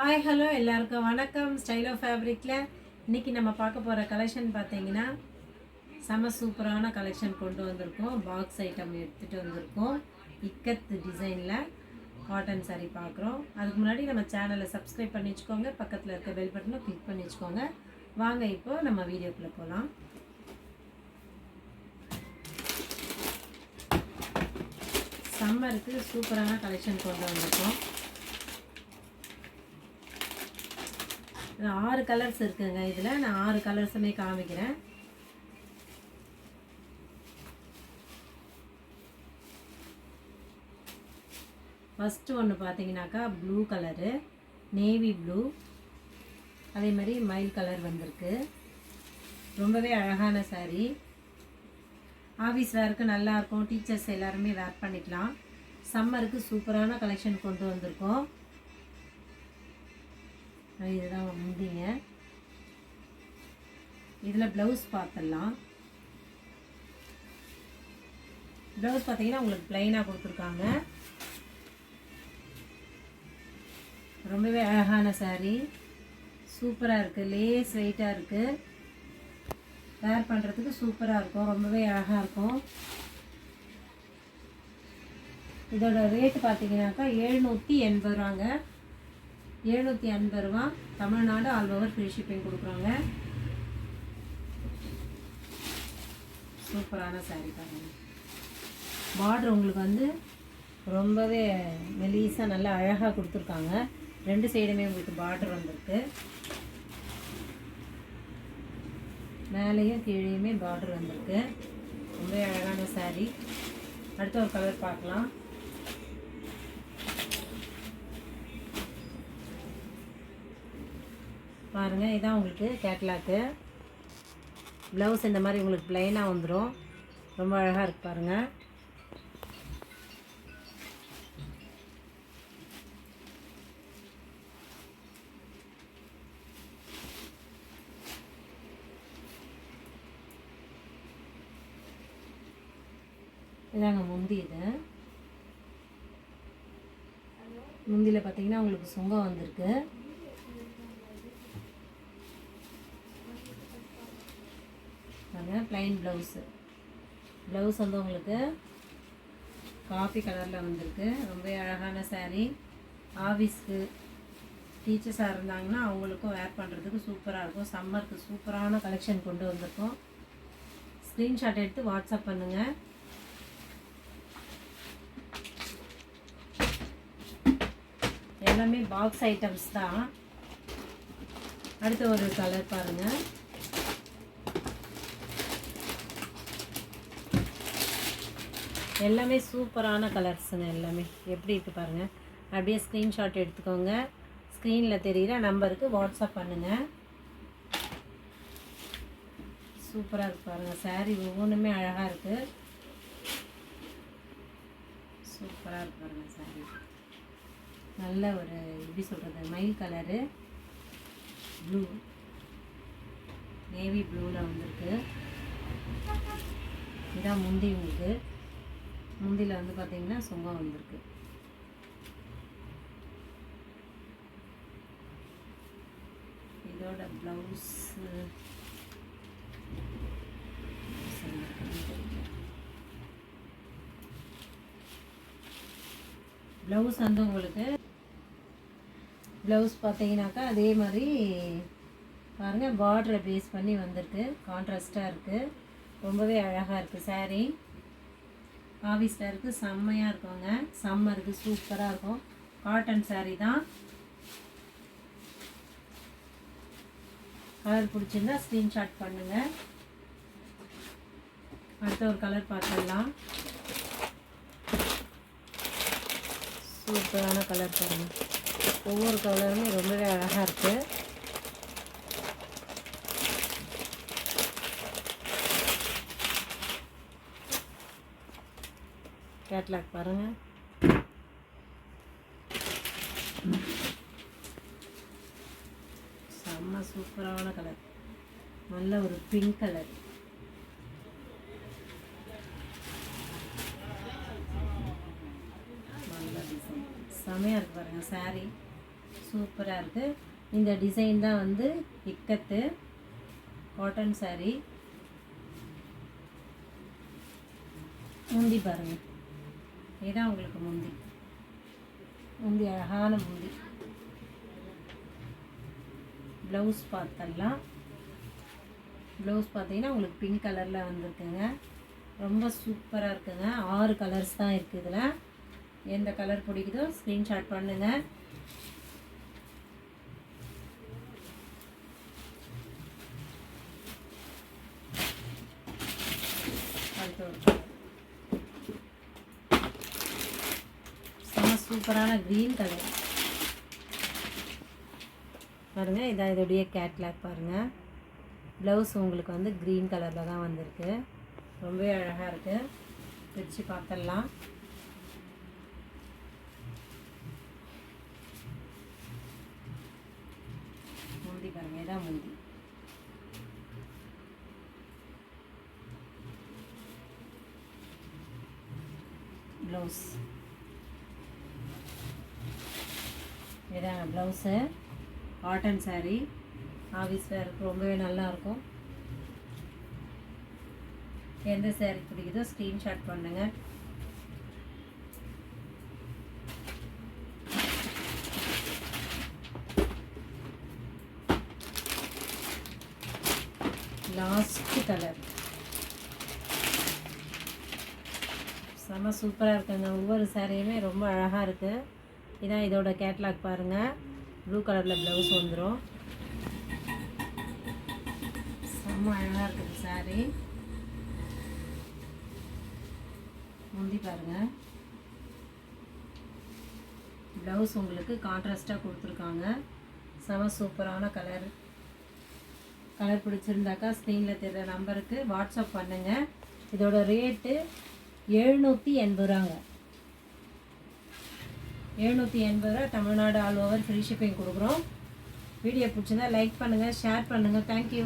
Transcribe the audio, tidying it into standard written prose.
Hi hello எல்லாருக்கும் வணக்கம். Style of ஃபேப்ரிக்கில் இன்றைக்கி நம்ம பார்க்க போகிற கலெக்ஷன் பார்த்தீங்கன்னா செம சூப்பரான கலெக்ஷன் கொண்டு வந்திருக்கோம். பாக்ஸ் ஐட்டம் எடுத்துகிட்டு வந்திருக்கோம். இக்கத் டிசைனில் காட்டன் சாரீ பார்க்குறோம். அதுக்கு முன்னாடி நம்ம சேனலை சப்ஸ்கிரைப் பண்ணி வச்சுக்கோங்க. பக்கத்தில் இருக்க பெல் பட்டனை கிளிக் பண்ணி வச்சுக்கோங்க. வாங்க இப்போது நம்ம வீடியோக்குள்ளே போகலாம். சம்மருக்கு சூப்பரான கலெக்ஷன் கொண்டு வந்திருக்கோம். 6 கலர்ஸ் இருக்குங்க. இதில் நான் 6 கலர்ஸுமே காமிக்கிறேன். ஃபஸ்ட்டு ஒன்று பார்த்தீங்கன்னாக்கா ப்ளூ கலரு, நேவி ப்ளூ, அதே மாதிரி மயில் கலர் வந்திருக்கு. ரொம்பவே அழகான சாரீ. ஆஃபீஸ் வேருக்கு நல்லாயிருக்கும். டீச்சர்ஸ் எல்லாருமே வேர் பண்ணிக்கலாம். சம்மருக்கு சூப்பரான கலெக்ஷன் கொண்டு வந்திருக்கோம். இதுதான் முந்திங்க. இதில் ப்ளவுஸ் பார்த்துடலாம். ப்ளவுஸ் பார்த்தீங்கன்னா உங்களுக்கு ப்ளைனாக கொடுத்துருக்காங்க. ரொம்பவே அழகான சாரீ, சூப்பராக இருக்குது. லேஸ் வெயிட்டாக இருக்குது. வேர் பண்ணுறதுக்கு சூப்பராக இருக்கும். ரொம்பவே அழகாக இருக்கும். இதோட ரேட்டு பார்த்தீங்கன்னாக்கா 780 ரூபாங்க. 780 ரூபா. Tamil Nadu all over free shipping கொடுக்குறாங்க. சூப்பரான சாரீ பாருங்க. பார்டர் உங்களுக்கு வந்து ரொம்பவே மெலிசாக நல்லா அழகாக கொடுத்துருக்காங்க. 2 சைடுமே உங்களுக்கு பார்டர் வந்திருக்கு. மேலேயும் கீழேயுமே பார்டர் வந்திருக்கு. ரொம்பவே அழகான சாரீ. அடுத்த ஒரு கலர் பார்க்கலாம். பாருங்கள், இதான் உங்களுக்கு கேட்லாக்கு. ப்ளவுஸ் இந்த மாதிரி உங்களுக்கு ப்ளைனாக வந்துடும். ரொம்ப அழகாக இருக்குது பாருங்கள். இதாங்க முந்தி. இது முந்தியில் பார்த்தீங்கன்னா உங்களுக்கு சுங்கம் வந்திருக்கு. Plain blouse. ப்ளவுஸ் வந்து உங்களுக்கு காஃபி கலரில் வந்திருக்கு. ரொம்ப அழகான சாரீ. ஆஃபீஸ்க்கு டீச்சர்ஸாக இருந்தாங்கன்னா அவங்களுக்கும் வேர் பண்ணுறதுக்கு சூப்பராக இருக்கும். சம்மருக்கு சூப்பரான கலெக்ஷன் கொண்டு வந்திருக்கோம். ஸ்க்ரீன்ஷாட் எடுத்து வாட்ஸ்அப் பண்ணுங்கள். எல்லாமே பாக்ஸ் ஐட்டம்ஸ் தான். அடுத்த ஒரு கலர் பாருங்கள். எல்லாமே சூப்பரான கலர்ஸுங்க. எல்லாமே எப்படி இருக்குது பாருங்கள். அப்படியே ஸ்க்ரீன்ஷாட் எடுத்துக்கோங்க. ஸ்க்ரீனில் தெரிகிற நம்பருக்கு வாட்ஸ்அப் பண்ணுங்கள். சூப்பராக இருக்குது பாருங்கள். சாரீ ஒவ்வொன்றுமே அழகாக இருக்குது. சூப்பராக இருக்குது பாருங்கள் சாரீ. நல்ல ஒரு எப்படி சொல்கிறது, மயில் கலரு, ப்ளூ, நேவி ப்ளூவில் வந்திருக்கு. இதான் முந்தி. உங்களுக்கு முந்தியில் வந்து பார்த்தீங்கன்னா சுங்கம் வந்திருக்கு. இதோட ப்ளவுஸு ப்ளவுஸ் வந்து உங்களுக்கு ப்ளவுஸ் பார்த்தீங்கன்னாக்கா அதே மாதிரி பாருங்கள், பார்டரை பேஸ் பண்ணி வந்திருக்கு. கான்ட்ராஸ்டாக இருக்குது. ரொம்பவே அழகாக இருக்குது சாரீ. ஆஃபீஸ் வேருக்கு செம்மையாக இருக்குங்க. சம்மருக்கு சூப்பராக இருக்கும். காட்டன் சாரீ தான். கலர் பிடிச்சிருந்தா ஸ்க்ரீன்ஷாட் பண்ணுங்கள். அடுத்த ஒரு கலர் பார்த்துடலாம். சூப்பரான கலர் பாருங்கள். ஒவ்வொரு கலருமே ரொம்பவே அழகாக இருக்குது. கேட்லாக் பாருங்கள். செம்ம சூப்பரான கலர். நல்ல ஒரு பிங்க் கலர். நல்ல டிசைன். செமையாக இருக்குது பாருங்கள். சாரீ சூப்பராக இருக்குது. இந்த டிசைன் தான் வந்து இக்கத்து காட்டன் saree. முந்தி பாருங்கள், இதுதான் உங்களுக்கு முந்தி அழகான முந்தி. ப்ளவுஸ் பார்த்தலாம். ப்ளவுஸ் பார்த்தீங்கன்னா உங்களுக்கு பிங்க் கலரில் வந்திருக்குங்க. ரொம்ப சூப்பராக இருக்குங்க. 6 கலர்ஸ் தான் இருக்குது இதில். எந்த கலர் பிடிக்குதோ ஸ்க்ரீன்ஷாட் பண்ணுங்கள். செம்ம சூப்பரான க்ரீன் கலர் பாருங்கள். இதான் இதோடைய கேட்லாக் பாருங்கள். ப்ளவுஸ் உங்களுக்கு வந்து க்ரீன் கலரில் தான் வந்திருக்கு. ரொம்பவே அழகாக இருக்குது. பிரித்து பார்த்துடலாம். முந்தி பாருங்கள், இதான் முந்தி. ப்ளவுஸ் இதான் ப்ளவுஸு. காட்டன் saree, ஆஃபீஸ் வேருக்கு ரொம்பவே நல்லாயிருக்கும். எந்த saree பிடிக்குதோ ஸ்க்ரீன்ஷாட் பண்ணுங்கள். லாஸ்ட் கலர் செம்ம சூப்பராக இருக்குங்க. ஒவ்வொரு சாரியுமே ரொம்ப அழகாக இருக்குது. இதான் இதோட கேட்லாக் பாருங்கள். ப்ளூ கலரில் ப்ளவுஸ் வந்துடும். செம்ம அழகாக இருக்குது சாரி. முந்தி பாருங்கள். ப்ளவுஸ் உங்களுக்கு கான்ட்ராஸ்டாக கொடுத்துருக்காங்க. செம சூப்பரான கலர். கலர் பிடிச்சிருந்தாக்கா ஸ்க்ரீனில் தெரிகிற நம்பருக்கு வாட்ஸ்அப் பண்ணுங்கள். இதோட ரேட்டு 780 ரூபாங்க. 780 ரூபா. Tamil Nadu all over free shipping கொடுக்குறோம். வீடியோ பிடிச்சிருந்தா லைக் பண்ணுங்கள், ஷேர் பண்ணுங்கள். தேங்க்யூ.